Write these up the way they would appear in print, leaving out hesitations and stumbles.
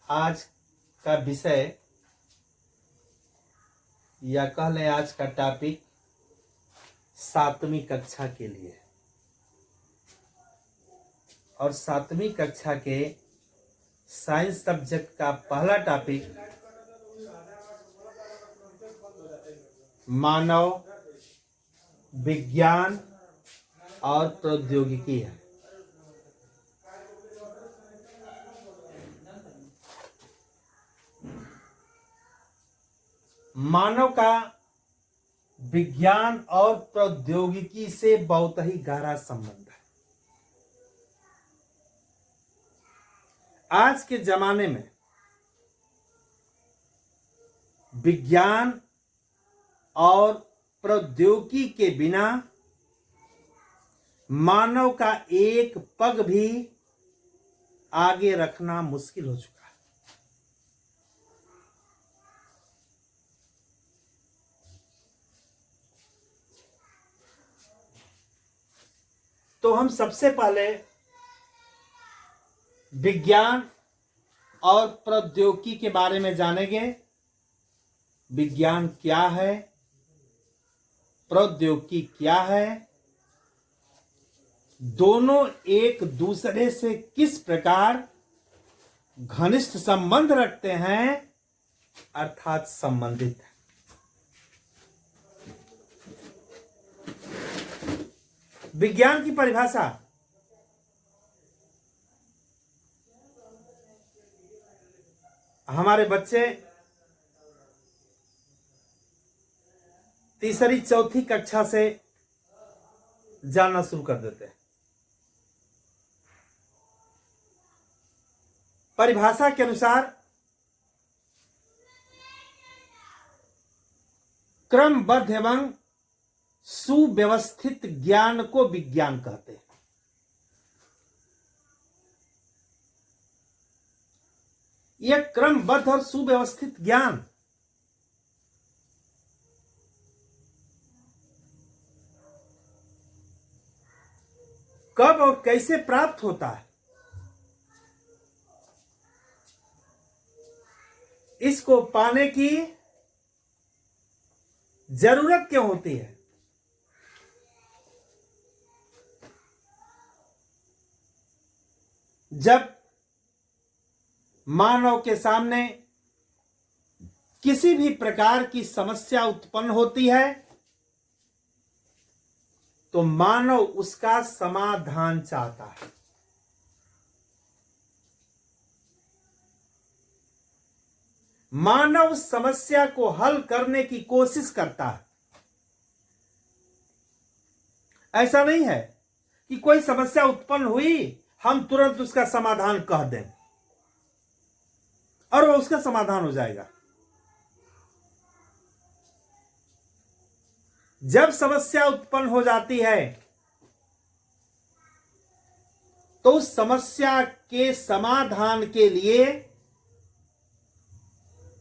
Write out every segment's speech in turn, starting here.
आज का विषय या कह लें आज का टॉपिक 7वीं कक्षा के लिए और 7वीं कक्षा के साइंस सब्जेक्ट का पहला टॉपिक मानव विज्ञान और प्रौद्योगिकी है। मानव का विज्ञान और प्रौद्योगिकी से बहुत ही गहरा संबंध है। आज के जमाने में विज्ञान और प्रौद्योगिकी के बिना मानव का एक पग भी आगे रखना मुश्किल हो चुका है। तो हम सबसे पहले विज्ञान और प्रौद्योगिकी के बारे में जानेंगे। विज्ञान क्या है, प्रौद्योगिकी क्या है, दोनों एक दूसरे से किस प्रकार घनिष्ठ संबंध रखते हैं अर्थात संबंधित है। विज्ञान की परिभाषा हमारे बच्चे तीसरी चौथी कक्षा से जानना शुरू कर देते हैं। परिभाषा के अनुसार क्रमबद्ध एवं सुव्यवस्थित ज्ञान को विज्ञान कहते हैं। यह क्रमबद्ध और सुव्यवस्थित ज्ञान कब और कैसे प्राप्त होता है, इसको पाने की जरूरत क्यों होती है, जब मानव के सामने किसी भी प्रकार की समस्या उत्पन्न होती है तो मानव उसका समाधान चाहता है। मानव समस्या को हल करने की कोशिश करता है। ऐसा नहीं है कि कोई समस्या उत्पन्न हुई हम तुरंत उसका समाधान कह दें और वो उसका समाधान हो जाएगा। जब समस्या उत्पन्न हो जाती है तो उस समस्या के समाधान के लिए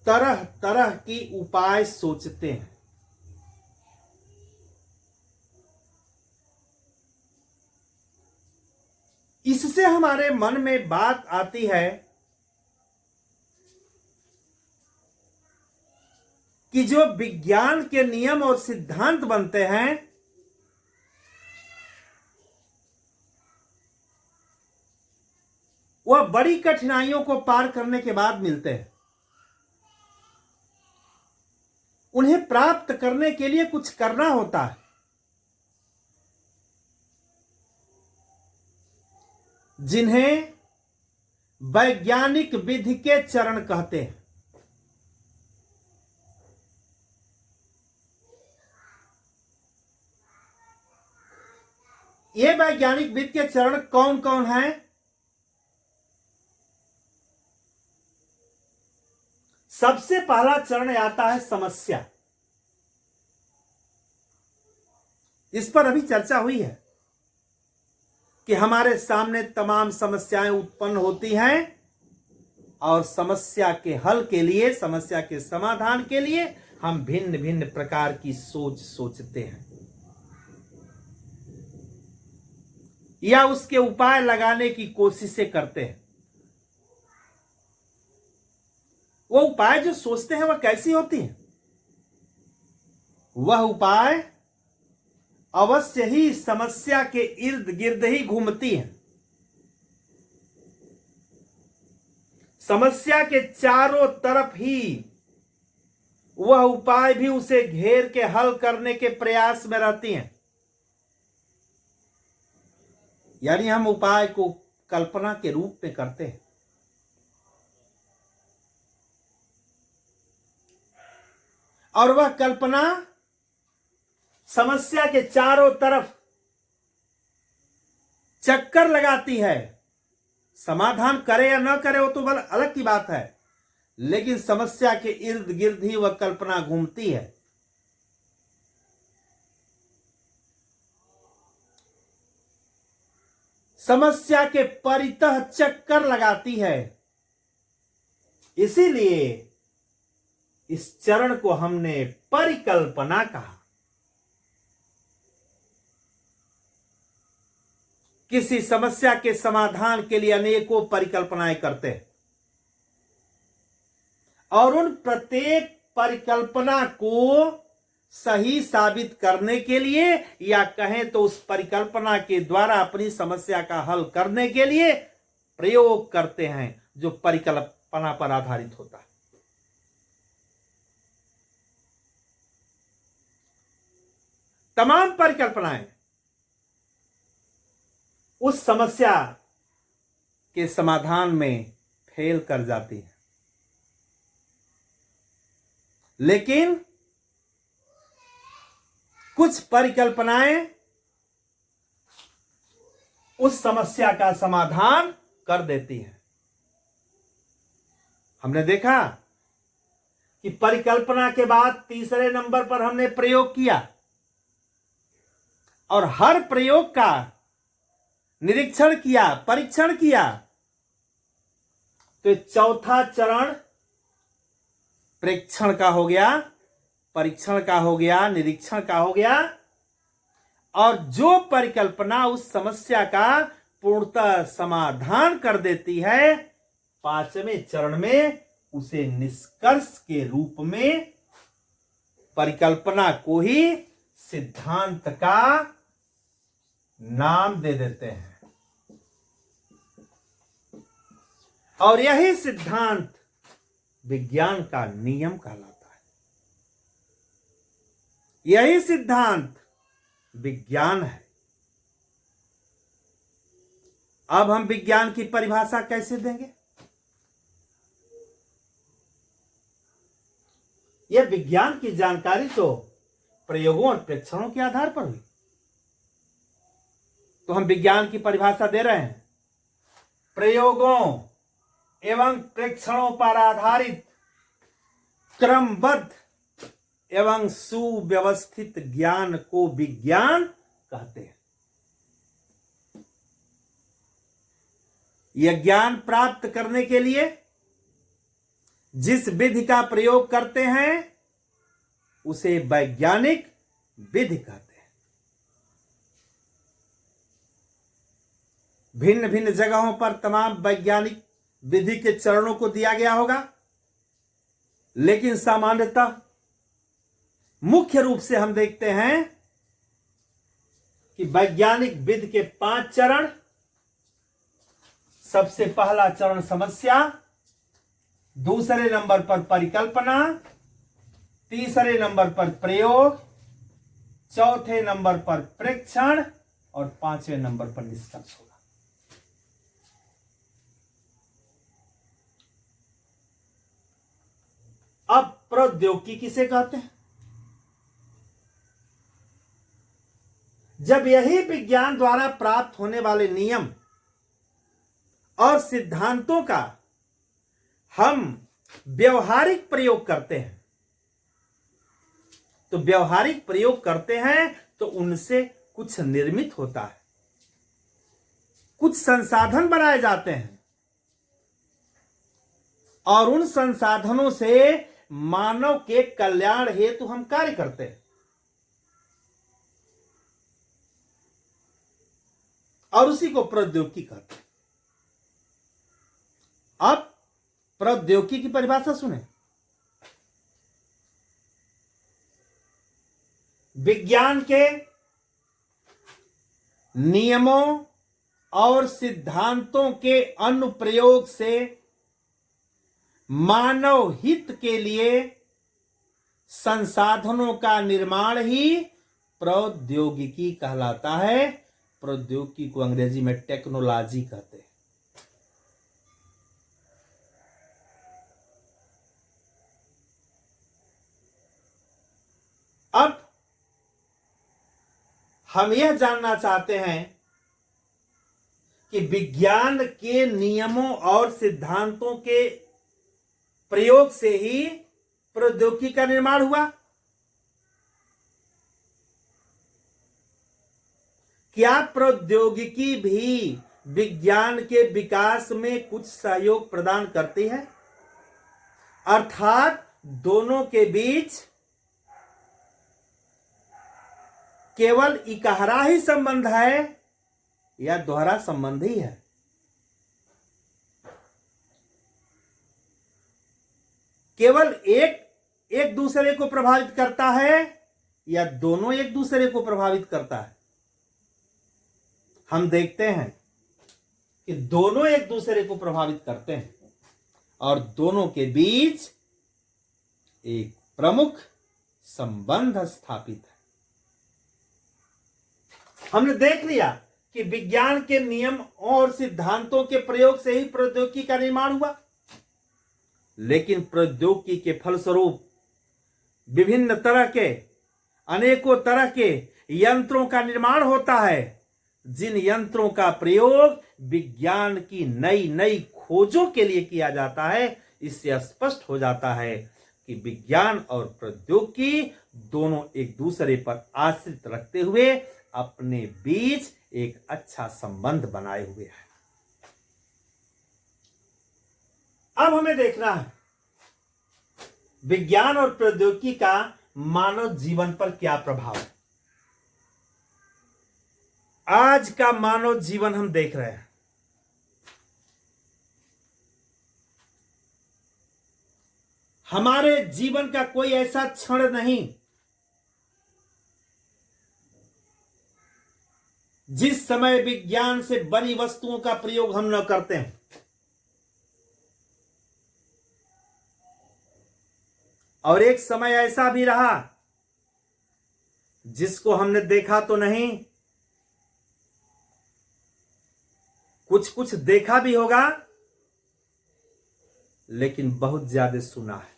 तरह तरह की उपाय सोचते हैं। इससे हमारे मन में बात आती है कि जो विज्ञान के नियम और सिद्धांत बनते हैं वह बड़ी कठिनाइयों को पार करने के बाद मिलते हैं। उन्हें प्राप्त करने के लिए कुछ करना होता है। जिन्हें वैज्ञानिक विधि के चरण कहते हैं। ये वैज्ञानिक विधि के चरण कौन कौन हैं? सबसे पहला चरण आता है समस्या। इस पर अभी चर्चा हुई है कि हमारे सामने तमाम समस्याएं उत्पन्न होती हैं और समस्या के हल के लिए, समस्या के समाधान के लिए हम भिन्न भिन्न प्रकार की सोच सोचते हैं या उसके उपाय लगाने की कोशिशें करते हैं। वो उपाय जो सोचते हैं वह कैसी होती है? वह उपाय अवश्य ही समस्या के इर्द गिर्द ही घूमती है। समस्या के चारों तरफ ही वह उपाय भी उसे घेर के हल करने के प्रयास में रहती हैं। यानी हम उपाय को कल्पना के रूप में करते हैं, और वह कल्पना समस्या के चारों तरफ चक्कर लगाती है। समाधान करे या न करे वो तो बड़ा अलग की बात है, लेकिन समस्या के इर्द गिर्द ही वह कल्पना घूमती है। समस्या के परितः चक्कर लगाती है। इसीलिए इस चरण को हमने परिकल्पना कहा। किसी समस्या के समाधान के लिए अनेकों परिकल्पनाएं करते हैं, और उन प्रत्येक परिकल्पना को सही साबित करने के लिए, या कहें तो उस परिकल्पना के द्वारा अपनी समस्या का हल करने के लिए प्रयोग करते हैं, जो परिकल्पना पर आधारित होता है। तमाम परिकल्पनाएं उस समस्या के समाधान में फेल कर जाती हैं, लेकिन कुछ परिकल्पनाएं उस समस्या का समाधान कर देती हैं। हमने देखा कि परिकल्पना के बाद तीसरे नंबर पर हमने प्रयोग किया, और हर प्रयोग का निरीक्षण किया, परीक्षण किया। तो चौथा चरण प्रेक्षण का हो गया, परीक्षण का हो गया, निरीक्षण का हो गया, और जो परिकल्पना उस समस्या का पूर्णतः समाधान कर देती है, पांचवें चरण में उसे निष्कर्ष के रूप में परिकल्पना को ही सिद्धांत का नाम दे देते हैं। और यही सिद्धांत विज्ञान का नियम कहलाता है। यही सिद्धांत विज्ञान है। अब हम विज्ञान की परिभाषा कैसे देंगे? यह विज्ञान की जानकारी तो प्रयोगों और प्रेक्षणों के आधार पर हुई। तो हम विज्ञान की परिभाषा दे रहे हैं, प्रयोगों एवं प्रेक्षणों पर आधारित क्रमबद्ध एवं सुव्यवस्थित ज्ञान को विज्ञान कहते हैं। यह ज्ञान प्राप्त करने के लिए जिस विधि का प्रयोग करते हैं उसे वैज्ञानिक विधि कहते हैं। भिन्न भिन्न जगहों पर तमाम वैज्ञानिक विधि के चरणों को दिया गया होगा, लेकिन सामान्यतः मुख्य रूप से हम देखते हैं कि वैज्ञानिक विधि के 5 चरण। सबसे पहला चरण समस्या, दूसरे नंबर पर परिकल्पना, तीसरे नंबर पर प्रयोग, चौथे नंबर पर प्रेक्षण, और 5वें नंबर पर निष्कर्ष होगा। अब प्रौद्योगिकी किसे कहते हैं? जब यही विज्ञान द्वारा प्राप्त होने वाले नियम और सिद्धांतों का हम व्यवहारिक प्रयोग करते हैं, तो व्यवहारिक प्रयोग करते हैं तो उनसे कुछ निर्मित होता है, कुछ संसाधन बनाए जाते हैं, और उन संसाधनों से मानव के कल्याण हेतु हम कार्य करते हैं, और उसी को प्रौद्योगिकी कहते हैं। अब प्रौद्योगिकी की परिभाषा सुने। विज्ञान के नियमों और सिद्धांतों के अनुप्रयोग से मानव हित के लिए संसाधनों का निर्माण ही प्रौद्योगिकी कहलाता है। प्रौद्योगिकी को अंग्रेजी में टेक्नोलॉजी कहते हैं। अब हम यह जानना चाहते हैं कि विज्ञान के नियमों और सिद्धांतों के प्रयोग से ही प्रौद्योगिकी का निर्माण हुआ। क्या प्रौद्योगिकी भी विज्ञान के विकास में कुछ सहयोग प्रदान करती है, अर्थात दोनों के बीच केवल इकहरा ही संबंध है या दोहरा संबंध ही है? केवल एक दूसरे को प्रभावित करता है या दोनों एक दूसरे को प्रभावित करता है? हम देखते हैं कि दोनों एक दूसरे को प्रभावित करते हैं और दोनों के बीच एक प्रमुख संबंध स्थापित है। हमने देख लिया कि विज्ञान के नियम और सिद्धांतों के प्रयोग से ही प्रौद्योगिकी का निर्माण हुआ, लेकिन प्रौद्योगिकी के फलस्वरूप विभिन्न तरह के अनेकों तरह के यंत्रों का निर्माण होता है, जिन यंत्रों का प्रयोग विज्ञान की नई नई खोजों के लिए किया जाता है। इससे स्पष्ट हो जाता है कि विज्ञान और प्रौद्योगिकी दोनों एक दूसरे पर आश्रित रखते हुए अपने बीच एक अच्छा संबंध बनाए हुए हैं। अब हमें देखना है विज्ञान और प्रौद्योगिकी का मानव जीवन पर क्या प्रभाव है। आज का मानव जीवन हम देख रहे हैं, हमारे जीवन का कोई ऐसा क्षण नहीं जिस समय विज्ञान से बनी वस्तुओं का प्रयोग हम न करते हैं। और एक समय ऐसा भी रहा जिसको हमने देखा तो नहीं, कुछ कुछ देखा भी होगा, लेकिन बहुत ज्यादा सुना है।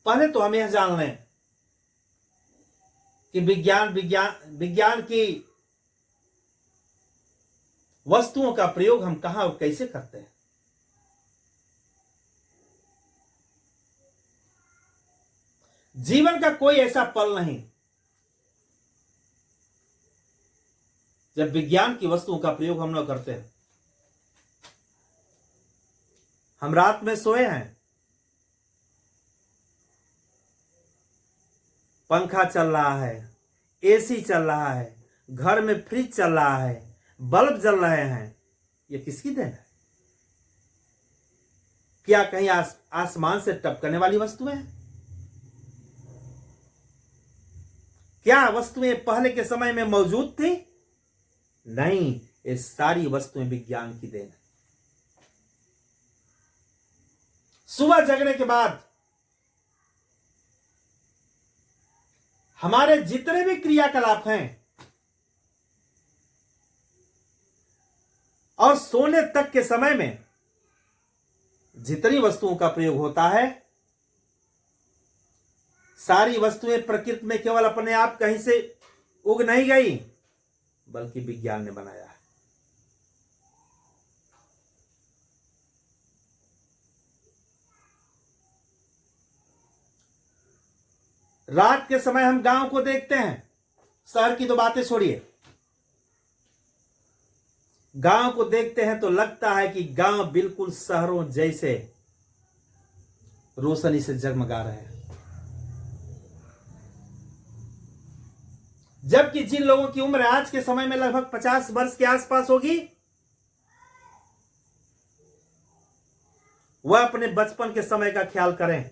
पहले तो हम यह जान लें कि विज्ञान की वस्तुओं का प्रयोग हम कहां और कैसे करते हैं। जीवन का कोई ऐसा पल नहीं जब विज्ञान की वस्तुओं का प्रयोग हम न करते हैं। हम रात में सोए हैं, पंखा चल रहा है, एसी चल रहा है, घर में फ्रिज चल रहा है, बल्ब जल रहे हैं, ये किसकी देन है? क्या कहीं आसमान से टपकने वाली वस्तुएं हैं? क्या वस्तुएं पहले के समय में मौजूद थी? नहीं, ये सारी वस्तुएं विज्ञान की देन है। सुबह जगने के बाद हमारे जितने भी क्रियाकलाप हैं और सोने तक के समय में जितनी वस्तुओं का प्रयोग होता है, सारी वस्तुएं प्रकृति में केवल अपने आप कहीं से उग नहीं गई, बल्कि विज्ञान ने बनाया है। रात के समय हम गांव को देखते हैं, शहर की तो बातें छोड़िए। गांव को देखते हैं तो लगता है कि गांव बिल्कुल शहरों जैसे रोशनी से जगमगा रहे हैं। जबकि जिन लोगों की उम्र आज के समय में लगभग 50 वर्ष के आसपास होगी, वह अपने बचपन के समय का ख्याल करें।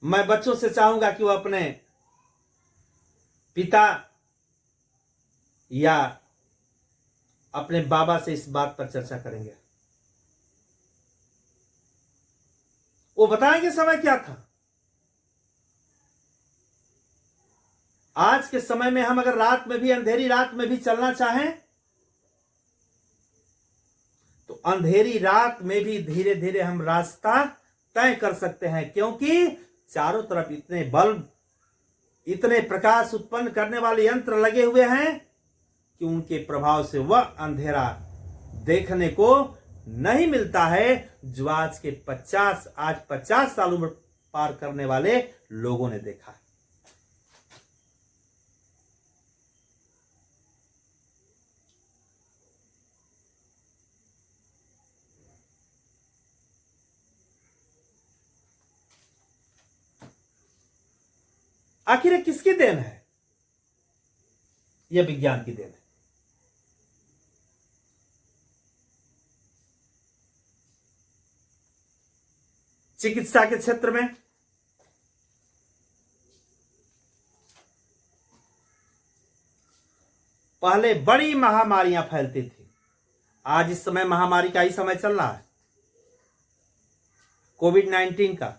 मैं बच्चों से चाहूंगा कि वह अपने पिता या अपने बाबा से इस बात पर चर्चा करेंगे। वो बताएंगे समय क्या था। आज के समय में हम अगर रात में भी, अंधेरी रात में भी चलना चाहें तो अंधेरी रात में भी धीरे धीरे हम रास्ता तय कर सकते हैं, क्योंकि चारों तरफ इतने बल्ब, इतने प्रकाश उत्पन्न करने वाले यंत्र लगे हुए हैं कि उनके प्रभाव से वह अंधेरा देखने को नहीं मिलता है जो आज 50 साल उम्र पार करने वाले लोगों ने देखा है। आखिर ये किसकी देन है? यह विज्ञान की देन है। चिकित्सा के क्षेत्र में पहले बड़ी महामारियां फैलती थी। आज इस समय महामारी का ही समय चल रहा है, कोविड-19 का।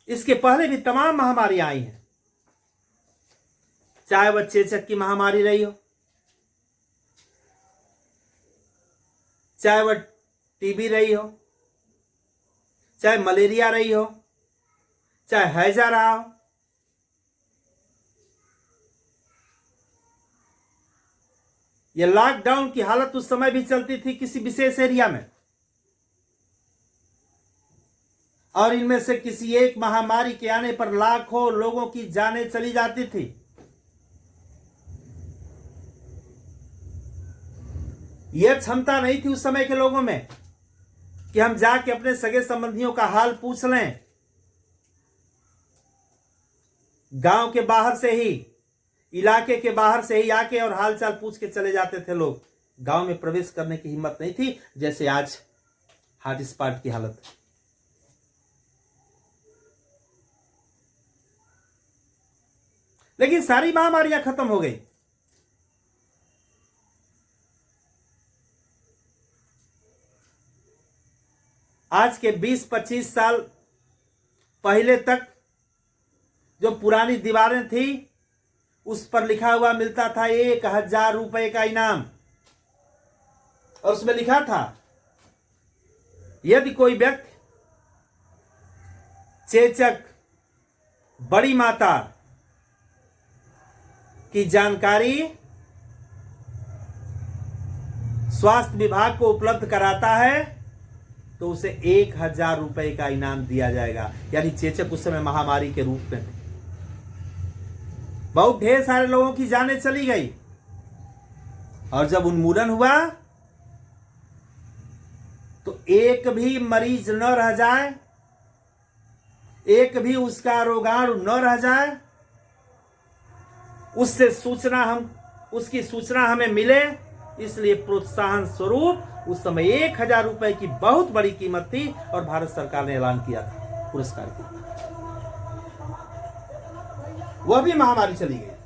इसके पहले भी तमाम महामारियां आई हैं, चाहे वह चेचक की महामारी रही हो, चाहे वह टीबी रही हो, चाहे मलेरिया रही हो, चाहे हैजा रहा हो। यह लॉकडाउन की हालत उस समय भी चलती थी किसी विशेष एरिया में, और इनमें से किसी एक महामारी के आने पर लाखों लोगों की जानें चली जाती थी। यह क्षमता नहीं थी उस समय के लोगों में कि हम जाके अपने सगे संबंधियों का हाल पूछ लें। गांव के बाहर से ही, इलाके के बाहर से ही आके और हालचाल पूछ के चले जाते थे लोग। गांव में प्रवेश करने की हिम्मत नहीं थी, जैसे आज हॉटस्पॉट की हालत। लेकिन सारी महामारियां खत्म हो गई। आज के 20-25 साल पहले तक जो पुरानी दीवारें थी उस पर लिखा हुआ मिलता था 1000 रुपए का इनाम, और उसमें लिखा था यदि कोई व्यक्ति चेचक, बड़ी माता की जानकारी स्वास्थ्य विभाग को उपलब्ध कराता है तो उसे 1000 रुपए का इनाम दिया जाएगा। यानी चेचक उस समय महामारी के रूप में थे। बहुत ढेर सारे लोगों की जानें चली गई, और जब उन्मूलन हुआ तो एक भी मरीज न रह जाए, एक भी उसका रोगाणु न रह जाए, उसकी सूचना हमें मिले, इसलिए प्रोत्साहन स्वरूप उस समय 1000 रुपए की बहुत बड़ी कीमत थी, और भारत सरकार ने ऐलान किया था पुरस्कार की। वह भी महामारी चली गई।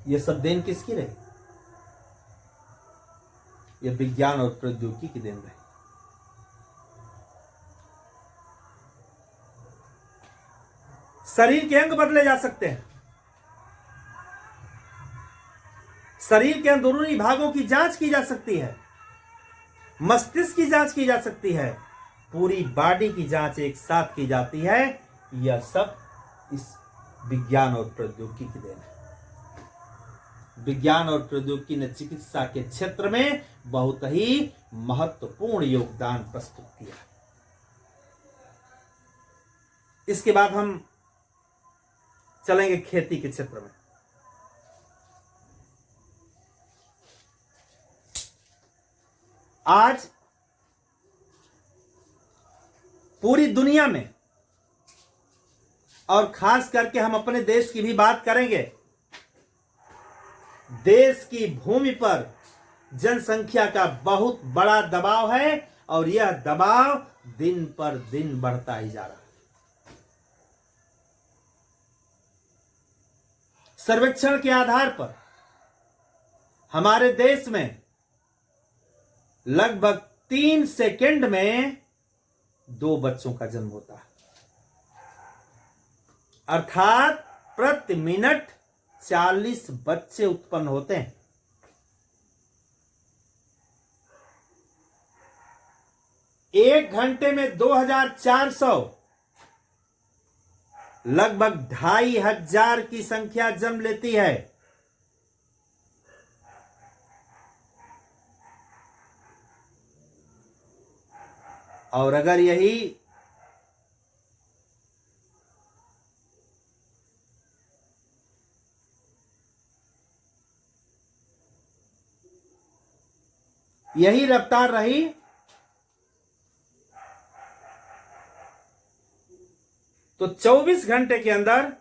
यह सब देन किसकी रही? यह विज्ञान और प्रौद्योगिकी की देन रही। शरीर के अंग बदले जा सकते हैं, शरीर के अंदरूनी भागों की जांच की जा सकती है, मस्तिष्क की जांच की जा सकती है, पूरी बॉडी की जांच एक साथ की जाती है। यह सब इस विज्ञान और प्रौद्योगिकी की देन है। विज्ञान और प्रौद्योगिकी ने चिकित्सा के क्षेत्र में बहुत ही महत्वपूर्ण योगदान प्रस्तुत किया। इसके बाद हम चलेंगे खेती के क्षेत्र में। आज पूरी दुनिया में, और खास करके हम अपने देश की भी बात करेंगे, देश की भूमि पर जनसंख्या का बहुत बड़ा दबाव है और यह दबाव दिन पर दिन बढ़ता ही जा रहा है। सर्वेक्षण के आधार पर हमारे देश में लगभग 3 सेकंड में 2 बच्चों का जन्म होता है, अर्थात प्रति मिनट 40 बच्चे उत्पन्न होते हैं। एक घंटे में 2400, लगभग 2500 की संख्या जन्म लेती है। और अगर यही रफ्तार रही तो 24 घंटे के अंदर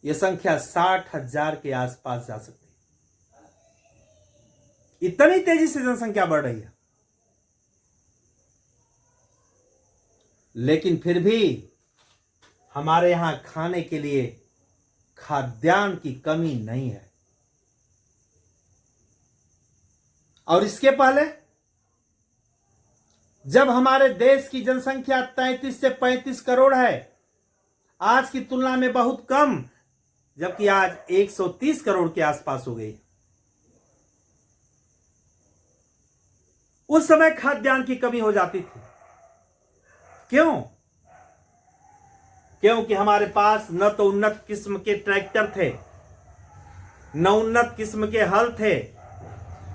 यह संख्या 60,000 के आसपास जा सकती है। इतनी तेजी से जनसंख्या बढ़ रही है, लेकिन फिर भी हमारे यहां खाने के लिए खाद्यान्न की कमी नहीं है। और इसके पहले जब हमारे देश की जनसंख्या 33 से 35 करोड़ है, आज की तुलना में बहुत कम, जबकि आज 130 करोड़ के आसपास हो गई। उस समय खाद्यान्न की कमी हो जाती थी। क्यों? क्योंकि हमारे पास न तो उन्नत किस्म के ट्रैक्टर थे, न उन्नत किस्म के हल थे,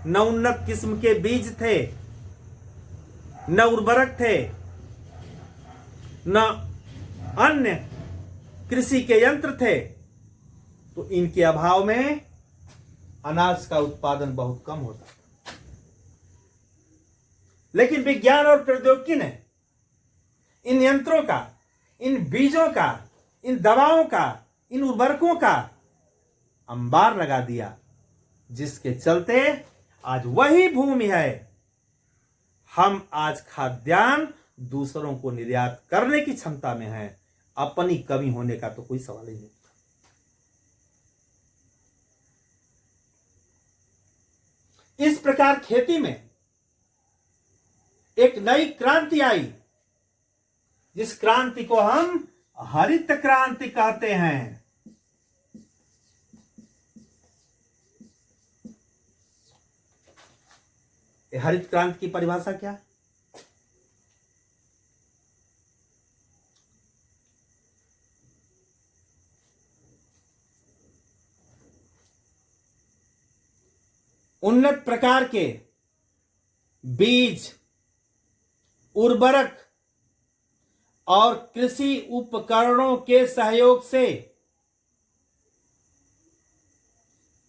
न उन्नत किस्म के बीज थे, न उर्वरक थे, न अन्य कृषि के यंत्र थे। तो इनके अभाव में अनाज का उत्पादन बहुत कम होता था। लेकिन विज्ञान और प्रौद्योगिकी ने इन यंत्रों का, इन बीजों का, इन दवाओं का, इन उर्वरकों का अंबार लगा दिया, जिसके चलते आज वही भूमि है। हम आज खाद्यान्न दूसरों को निर्यात करने की क्षमता में हैं। अपनी कमी होने का तो कोई सवाल ही नहीं। इस प्रकार खेती में एक नई क्रांति आई, जिस क्रांति को हम हरित क्रांति कहते हैं। हरित क्रांति की परिभाषा क्या है? उन्नत प्रकार के बीज, उर्वरक और कृषि उपकरणों के सहयोग से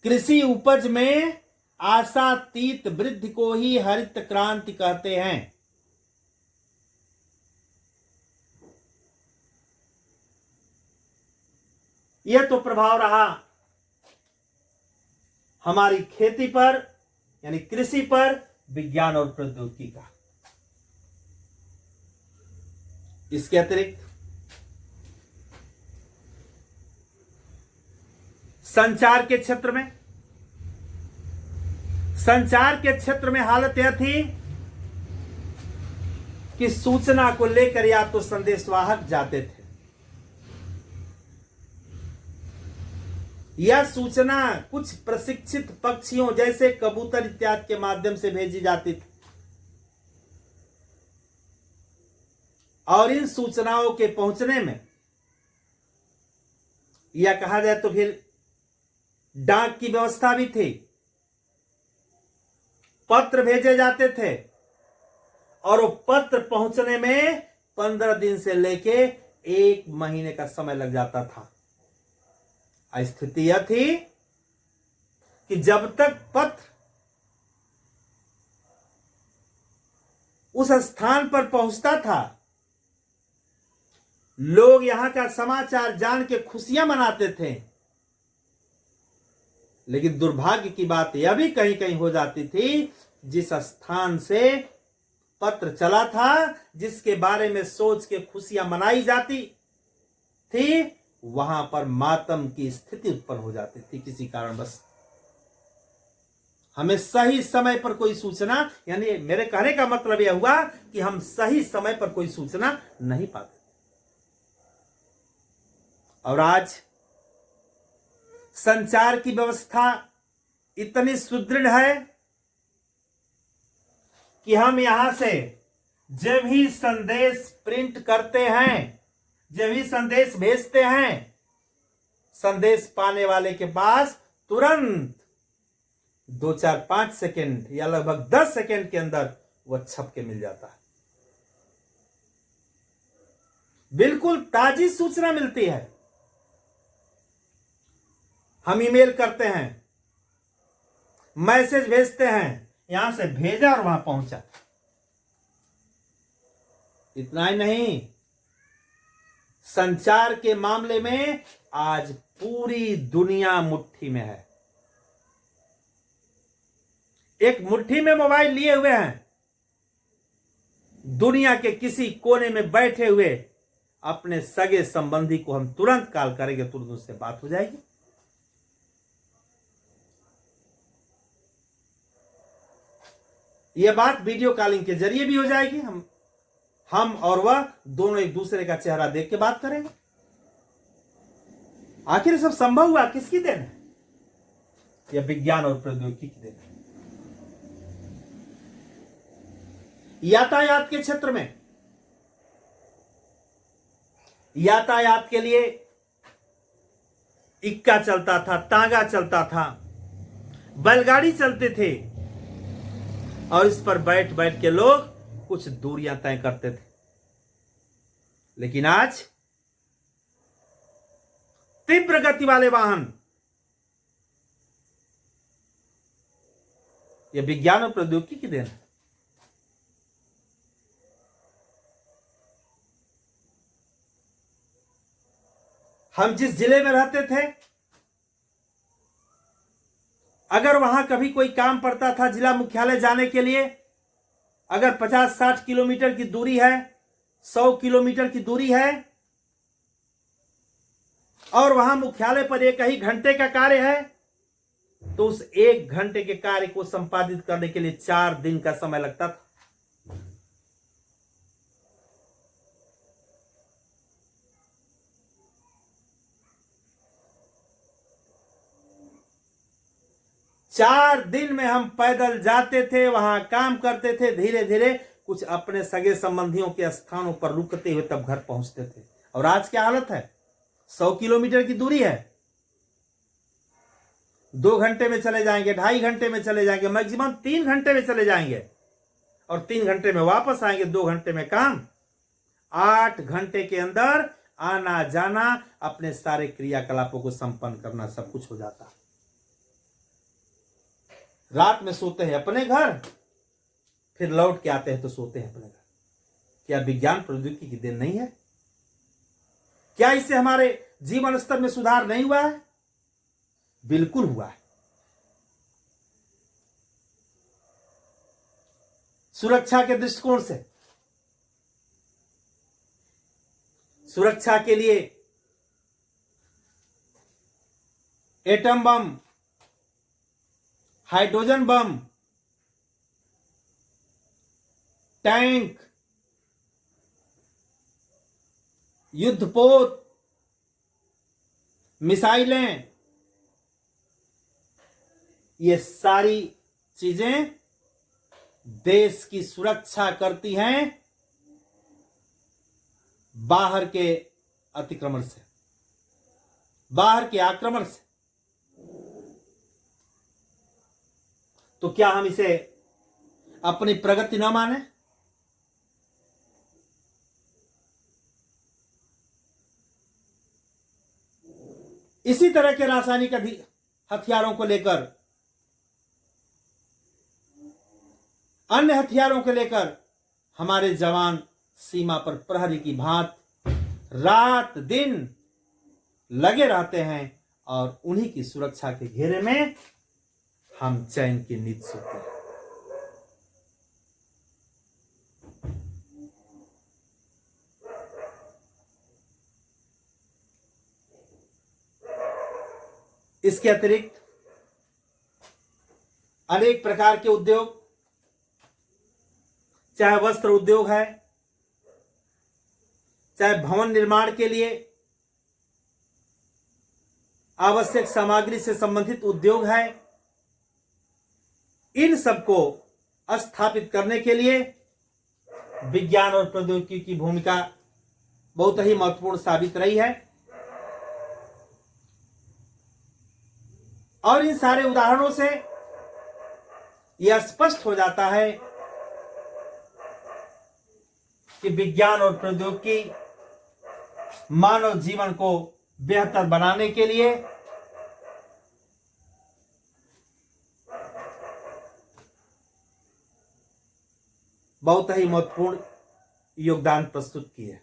कृषि उपज में आशातीत वृद्धि को ही हरित क्रांति कहते हैं। यह तो प्रभाव रहा हमारी खेती पर, यानी कृषि पर, विज्ञान और प्रौद्योगिकी का। इसके अतिरिक्त संचार के क्षेत्र में हालत यह थी कि सूचना को लेकर या तो संदेशवाहक जाते थे, यह सूचना कुछ प्रशिक्षित पक्षियों जैसे कबूतर इत्यादि के माध्यम से भेजी जाती थी, और इन सूचनाओं के पहुंचने में, या कहा जाए तो फिर डाक की व्यवस्था भी थी। पत्र भेजे जाते थे और वो पत्र पहुंचने में 15 दिन से लेके 1 महीने का समय लग जाता था। स्थिति यह थी कि जब तक पत्र उस स्थान पर पहुंचता था, लोग यहां का समाचार जान के खुशियां मनाते थे। लेकिन दुर्भाग्य की बात यह भी कहीं कहीं हो जाती थी, जिस स्थान से पत्र चला था, जिसके बारे में सोच के खुशियां मनाई जाती थी, वहां पर मातम की स्थिति उत्पन्न हो जाती थी किसी कारणवश। हमें सही समय पर कोई सूचना, यानी मेरे कहने का मतलब यह हुआ कि हम सही समय पर कोई सूचना नहीं पाते। और आज संचार की व्यवस्था इतनी सुदृढ़ है कि हम यहां से जब ही संदेश प्रिंट करते हैं, जब ही संदेश भेजते हैं, संदेश पाने वाले के पास तुरंत 2, 4, 5 सेकेंड या लगभग 10 सेकेंड के अंदर वह छप के मिल जाता है। बिल्कुल ताजी सूचना मिलती है। हम ईमेल करते हैं, मैसेज भेजते हैं, यहां से भेजा और वहां पहुंचा। इतना ही नहीं, संचार के मामले में आज पूरी दुनिया मुट्ठी में है। एक मुट्ठी में मोबाइल लिए हुए हैं, दुनिया के किसी कोने में बैठे हुए अपने सगे संबंधी को हम तुरंत कॉल करेंगे, तुरंत उससे बात हो जाएगी। यह बात वीडियो कॉलिंग के जरिए भी हो जाएगी। हम और वह दोनों एक दूसरे का चेहरा देख के बात करेंगे। आखिर ये सब संभव हुआ किसकी देन है? यह विज्ञान और प्रौद्योगिकी की देन है। यातायात के क्षेत्र में, यातायात के लिए इक्का चलता था, तांगा चलता था, बैलगाड़ी चलते थे और इस पर बैठ बैठ के लोग कुछ दूरियां तय करते थे। लेकिन आज तीव्र गति वाले वाहन, यह विज्ञान और प्रौद्योगिकी की देन है। हम जिस जिले में रहते थे, अगर वहां कभी कोई काम पड़ता था जिला मुख्यालय जाने के लिए, अगर 50-60 किलोमीटर की दूरी है, 100 किलोमीटर की दूरी है और वहां मुख्यालय पर 1 ही घंटे का कार्य है, तो उस 1 घंटे के कार्य को संपादित करने के लिए 4 दिन का समय लगता था। चार दिन में हम पैदल जाते थे, वहां काम करते थे, धीरे धीरे कुछ अपने सगे संबंधियों के स्थानों पर रुकते हुए तब घर पहुंचते थे। और आज क्या हालत है? 100 किलोमीटर की दूरी है, 2 घंटे में चले जाएंगे, 2.5 घंटे में चले जाएंगे, मैक्सिमम 3 घंटे में चले जाएंगे और 3 घंटे में वापस आएंगे, 2 घंटे में काम। 8 घंटे के अंदर आना जाना, अपने सारे क्रियाकलापों को संपन्न करना, सब कुछ हो जाता। रात में सोते हैं अपने घर, फिर लौट के आते हैं तो सोते हैं अपने घर। क्या विज्ञान प्रौद्योगिकी की देन नहीं है? क्या इससे हमारे जीवन स्तर में सुधार नहीं हुआ है? बिल्कुल हुआ है। सुरक्षा के दृष्टिकोण से, सुरक्षा के लिए atom bomb, hydrogen bomb, tank, युद्धपोत, मिसाइलें, ये सारी चीजें देश की सुरक्षा करती हैं बाहर के अतिक्रमण से, बाहर के आक्रमण से। तो क्या हम इसे अपनी प्रगति न माने? इसी तरह के रासायनिक हथियारों को लेकर अन्य हथियारों को लेकर हमारे जवान सीमा पर प्रहरी की भांति रात दिन लगे रहते हैं और उन्हीं की सुरक्षा के घेरे में हम चैन की नींद सोते हैं। इसके अतिरिक्त अनेक प्रकार के उद्योग, चाहे वस्त्र उद्योग है, चाहे भवन निर्माण के लिए आवश्यक सामग्री से संबंधित उद्योग है, इन सबको स्थापित करने के लिए विज्ञान और प्रौद्योगिकी की भूमिका बहुत ही महत्वपूर्ण साबित रही है। और इन सारे उदाहरणों से यह स्पष्ट हो जाता है कि विज्ञान और प्रौद्योगिकी मानव जीवन को बेहतर बनाने के लिए बहुत ही महत्वपूर्ण योगदान प्रस्तुत किए।